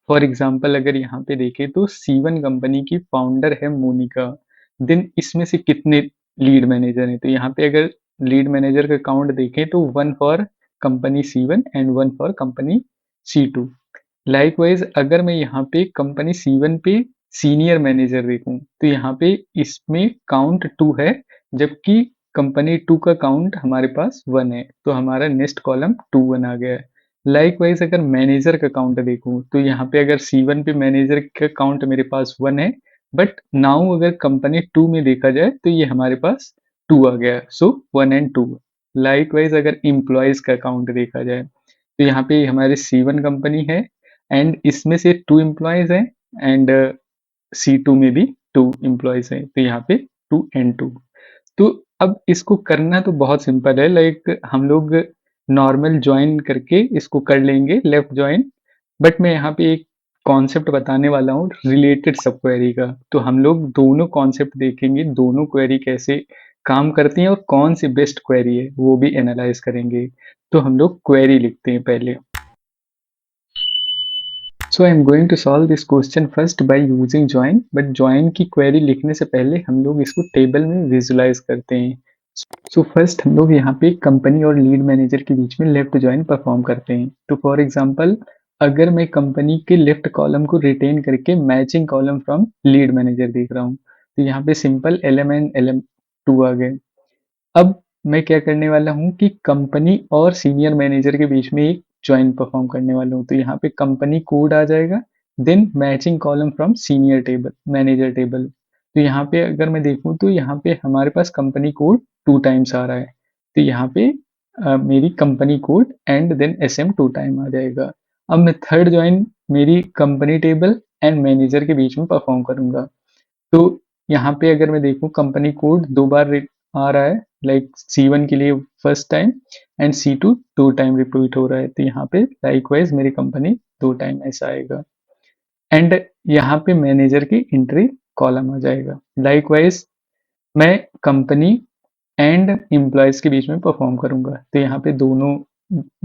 For example अगर यहाँ पे देखें तो C1 कंपनी की फाउंडर है मोनिका, देन इसमें से कितने लीड मैनेजर हैं, तो यहाँ पे अगर लीड मैनेजर का काउंट देखें तो 1 for company C1 and 1 for company C2। Likewise अगर मैं यहाँ पे कंपनी C1 पे सीनियर मैनेजर देखूं तो यहाँ पे इसमें काउंट 2 है, जबकि कंपनी 2 का काउंट हमारे पास 1 है, तो हमारा नेक्स्ट कॉलम 2 1 आ गया है। लाइकवाइज अगर मैनेजर का काउंट देखूं तो यहाँ पे अगर C1 पे मैनेजर का काउंट मेरे पास 1 है, बट नाउ अगर कंपनी 2 में देखा जाए तो ये हमारे पास 2 आ गया, सो 1 एंड 2। लाइकवाइज अगर एम्प्लॉयज का काउंट देखा जाए तो यहाँ पे हमारे C1 कंपनी है एंड इसमें से 2 एम्प्लॉयज हैं एंड C2 में भी 2 एम्प्लॉयज हैं, तो यहाँ पे 2 एंड 2। तो अब इसको करना तो बहुत सिंपल है, लाइक हम लोग नॉर्मल ज्वाइन करके इसको कर लेंगे, लेफ्ट ज्वाइन। बट मैं यहाँ पे एक कॉन्सेप्ट बताने वाला हूँ रिलेटेड सब क्वेरी का, तो हम लोग दोनों कॉन्सेप्ट देखेंगे, दोनों क्वेरी कैसे काम करती हैं और कौन सी बेस्ट क्वेरी है वो भी एनालाइज करेंगे। तो हम लोग क्वेरी लिखते हैं पहले। So I am going to solve this question first by using join, but join की क्वेरी लिखने से पहले हम लोग इसको टेबल में विजुलाइज करते हैं। सो फर्स्ट हम लोग यहाँ पे कंपनी और लीड मैनेजर के बीच में लेफ्ट ज्वाइन परफॉर्म करते हैं। तो फॉर एग्जांपल अगर मैं कंपनी के लेफ्ट कॉलम को रिटेन करके matching column from lead manager देख रहा हूँ, तो यहाँ पे सिंपल LM एंड LM2 आ गए। अब मैं क्या करने वाला हूँ कि कंपनी और सीनियर मैनेजर के बीच में एक ज्वाइन परफॉर्म करने वाला हूँ, तो यहाँ पे कंपनी कोड आ जाएगा, then matching column from senior table, manager table. तो यहाँ पे अगर मैं देखूँ तो यहाँ पे हमारे पास कंपनी कोड 2 टाइम्स आ रहा है, तो यहाँ पे मेरी company code and then SM 2 time आ जाएगा। अब मैं थर्ड ज्वाइन मेरी कंपनी टेबल एंड मैनेजर के बीच में परफॉर्म करूंगा, तो यहाँ पे अगर मैं देखूँ कंपनी कोड 2 बार आ रहा है, लाइक C1 के लिए first time and C2 2 time repeat हो रहा है, तो यहाँ पे लाइकवाइज मेरी कंपनी 2 टाइम ऐसा आएगा एंड यहाँ पे मैनेजर की एंट्री कॉलम आ जाएगा। लाइकवाइज मैं कंपनी एंड एम्प्लॉयज के बीच में परफॉर्म करूंगा, तो यहाँ पे दोनों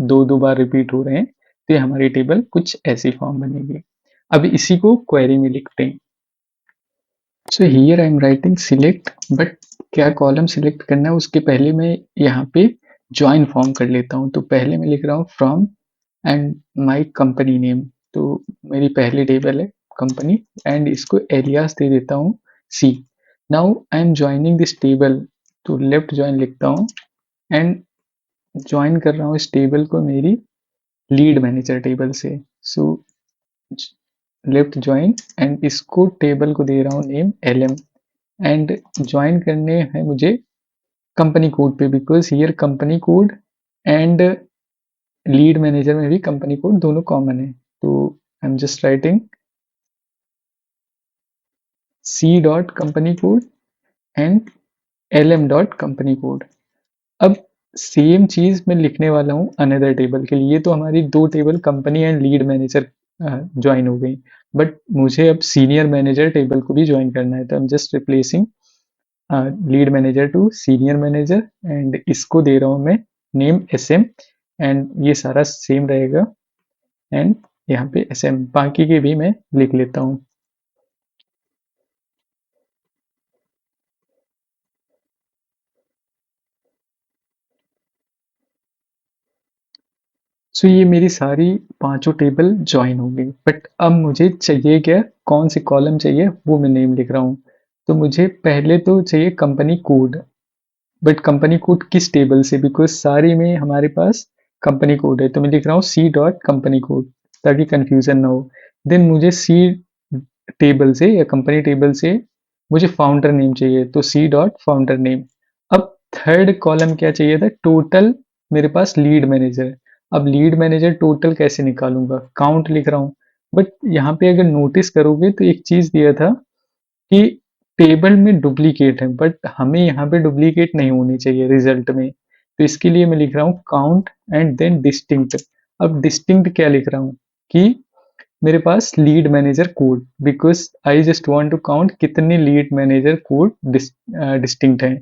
2 बार रिपीट हो रहे हैं, तो हमारी टेबल कुछ ऐसी फॉर्म बनेगी। अब इसी को क्वेरी में लिखते हैं। So here I am writing select, but क्या कॉलम सिलेक्ट करना है उसके पहले मैं यहाँ पे ज्वाइन फॉर्म कर लेता हूँ। तो पहले मैं लिख रहा हूँ from and my company name, तो मेरी पहली टेबल है कंपनी एंड इसको एलियास दे देता हूँ C। Now I am joining this table, तो लेफ्ट ज्वाइन लिखता हूँ एंड ज्वाइन कर रहा हूँ इस टेबल को मेरी लीड मैनेजर टेबल से। सो लेफ्ट ज्वाइन एंड इसको टेबल को दे रहा हूँ नेम LM एंड ज्वाइन करने हैं मुझे कंपनी कोड पे, because here company code and lead manager में भी कंपनी कोड दोनों कॉमन है, तो I am just writing C dot company code and LM dot company code. अब सेम चीज मैं लिखने वाला हूँ अनदर टेबल के लिए, तो हमारी 2 table company and lead manager join हो गई, बट मुझे अब सीनियर मैनेजर टेबल को भी ज्वाइन करना है, तो I am just replacing lead manager to senior manager and इसको दे रहा हूँ मैं नेम SM एंड ये सारा सेम रहेगा एंड यहाँ पे SM, बाकी के भी मैं लिख लेता हूँ। सो ये मेरी सारी पांचों टेबल ज्वाइन हो गई, बट अब मुझे चाहिए क्या, कौन सी कॉलम चाहिए वो मैं नेम लिख रहा हूँ। तो मुझे पहले तो चाहिए company code, but company code किस टेबल से, बिकॉज सारी में हमारे पास कंपनी कोड है, तो मैं लिख रहा हूँ सी डॉट कंपनी कोड, ताकि कंफ्यूजन ना हो। देन मुझे सी टेबल से या कंपनी टेबल से मुझे फाउंडर नेम चाहिए, तो सी डॉट फाउंडर नेम। अब थर्ड कॉलम क्या चाहिए था, टोटल मेरे पास लीड मैनेजर। अब लीड मैनेजर टोटल कैसे निकालूंगा, काउंट लिख रहा हूँ। बट यहाँ पे अगर नोटिस करोगे तो एक चीज दिया था कि टेबल में डुप्लीकेट है, बट हमें यहाँ पे डुप्लीकेट नहीं होनी चाहिए रिजल्ट में। तो इसके लिए मैं लिख रहा हूँ काउंट एंड देन डिस्टिंक्ट। अब डिस्टिंक्ट क्या लिख रहा हूँ कि मेरे पास lead manager code, because I just want to count कितने लीड मैनेजर कोड डिस्टिंक्ट हैं।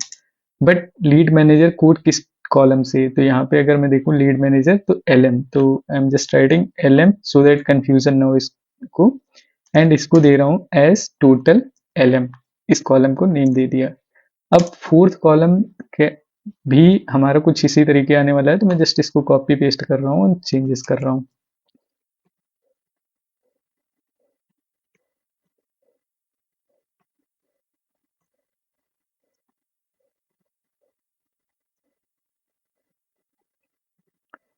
बट लीड मैनेजर कोड किस कॉलम से, तो यहाँ पे अगर मैं देखूँ लीड मैनेजर तो LM, तो I am just writing LM so that confusion ना हो इसको। एंड इसको दे रहा हूँ एज टोटल LM, इस कॉलम को नेम दे दिया। अब फोर्थ कॉलम के भी हमारा कुछ इसी तरीके आने वाला है, तो मैं जस्ट इसको कॉपी पेस्ट कर रहा हूँ और चेंजेस कर रहा हूँ।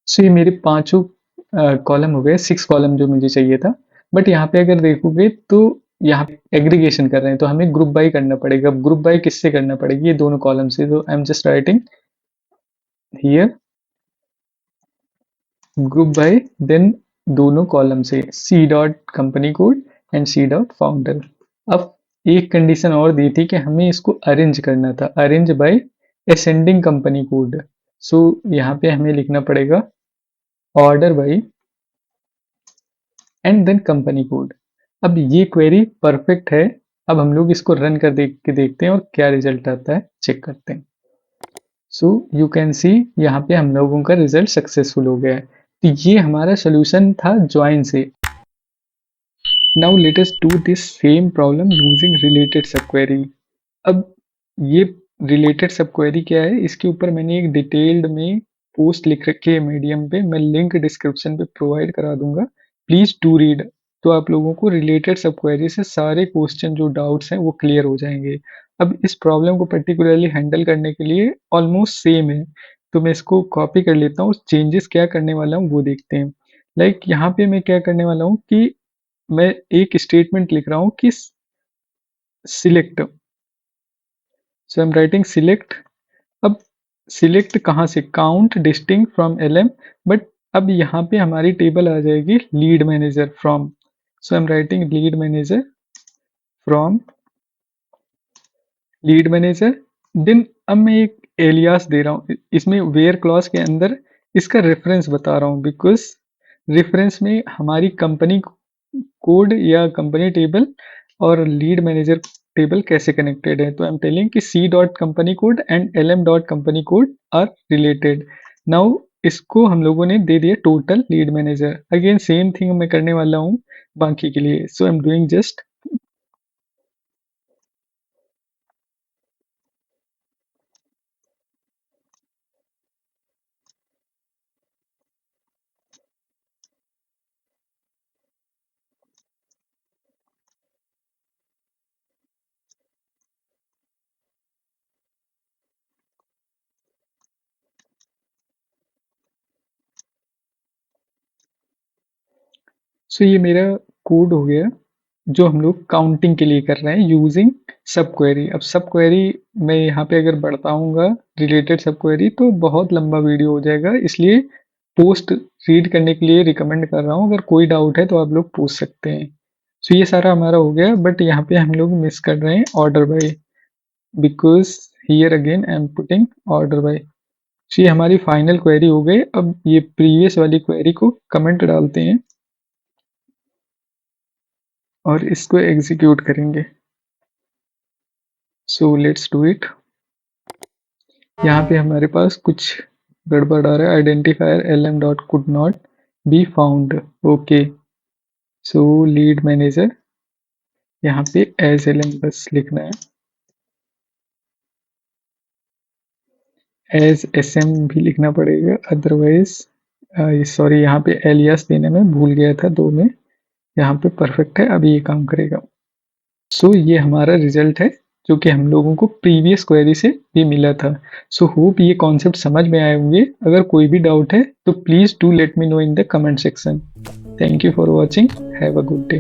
सो ये मेरे पांचों कॉलम हो गए, 6 कॉलम जो मुझे चाहिए था। बट यहाँ पे अगर देखोगे तो यहाँ पे एग्रीगेशन कर रहे हैं, तो हमें ग्रुप बाय करना पड़ेगा। अब ग्रुप बाय किससे करना पड़ेगी, ये दोनों कॉलम से। तो I am just writing here group by, then दोनों कॉलम से C dot company code and C dot founder. अब एक कंडीशन और दी थी कि हमें इसको अरेंज करना था, arrange by ascending company code. So यहाँ पे हमें लिखना पड़ेगा order by and then company code. अब ये क्वेरी परफेक्ट है। अब हम लोग इसको रन कर देख के देखते हैं और क्या रिजल्ट आता है चेक करते हैं। सो यू कैन सी यहाँ पे हम लोगों का रिजल्ट सक्सेसफुल हो गया है। तो ये हमारा सोल्यूशन था ज्वाइन से। Now let us do this same problem using related सब क्वेरी। अब ये रिलेटेड सब क्वेरी क्या है, इसके ऊपर मैंने एक डिटेल्ड में पोस्ट लिख रखी है मीडियम पे, मैं लिंक डिस्क्रिप्शन पे प्रोवाइड करा दूंगा, प्लीज टू रीड। तो आप लोगों को रिलेटेड सब क्वेरी से सारे क्वेश्चन जो डाउट्स हैं वो क्लियर हो जाएंगे। अब इस प्रॉब्लम को पर्टिकुलरली हैंडल करने के लिए ऑलमोस्ट सेम है, तो मैं इसको कॉपी कर लेता हूँ। चेंजेस क्या करने वाला हूँ वो देखते हैं। लाइक यहाँ पे मैं क्या करने वाला हूँ कि मैं एक स्टेटमेंट लिख रहा हूँ कि select, so I am writing select. अब सिलेक्ट कहाँ से, count distinct from LM, but अब यहाँ पे हमारी टेबल आ जाएगी lead manager from, so I am writing lead manager from lead manager. Then अब मैं एक एलियास दे रहा हूँ इसमें वेयर क्लॉज के अंदर, इसका रेफरेंस बता रहा हूँ, बिकॉज रेफरेंस में हमारी कंपनी कोड या कंपनी टेबल और लीड मैनेजर टेबल कैसे कनेक्टेड है। तो आई एम टेलिंग कि C dot company code and LM dot company code are related. Now इसको हम लोगों ने दे दिया total lead manager. Again same thing मैं करने वाला हूँ बाकी के लिए, so I am doing just. So ये मेरा कोड हो गया जो हम लोग काउंटिंग के लिए कर रहे हैं यूजिंग सब क्वेरी। अब सब क्वेरी मैं यहाँ पे अगर बढ़ताऊंगा रिलेटेड सब क्वेरी तो बहुत लंबा वीडियो हो जाएगा, इसलिए पोस्ट रीड करने के लिए रिकमेंड कर रहा हूँ। अगर कोई डाउट है तो आप लोग पूछ सकते हैं। सो ये सारा हमारा हो गया, बट यहाँ पे हम लोग मिस कर रहे हैं order by, because here again I am putting order by. So ये हमारी फाइनल क्वेरी हो गई। अब ये प्रीवियस वाली क्वेरी को कमेंट डालते हैं और इसको एग्जीक्यूट करेंगे। So let's do it. यहाँ पे हमारे पास कुछ गड़बड़ आ रहा है, identifier LM dot could not be found. Okay, so lead manager, यहाँ पे एज एलएम बस लिखना है, एज एसएम भी लिखना पड़ेगा, अदरवाइज सॉरी यहाँ पे एलियास देने में भूल गया था, 2 में, यहाँ पे परफेक्ट है, अभी ये काम करेगा। सो ये हमारा रिजल्ट है जो कि हम लोगों को प्रीवियस क्वेरी से भी मिला था। सो होप ये कॉन्सेप्ट समझ में आए होंगे। अगर कोई भी डाउट है तो please do let me know in the comment section. Thank you for watching, have a good day.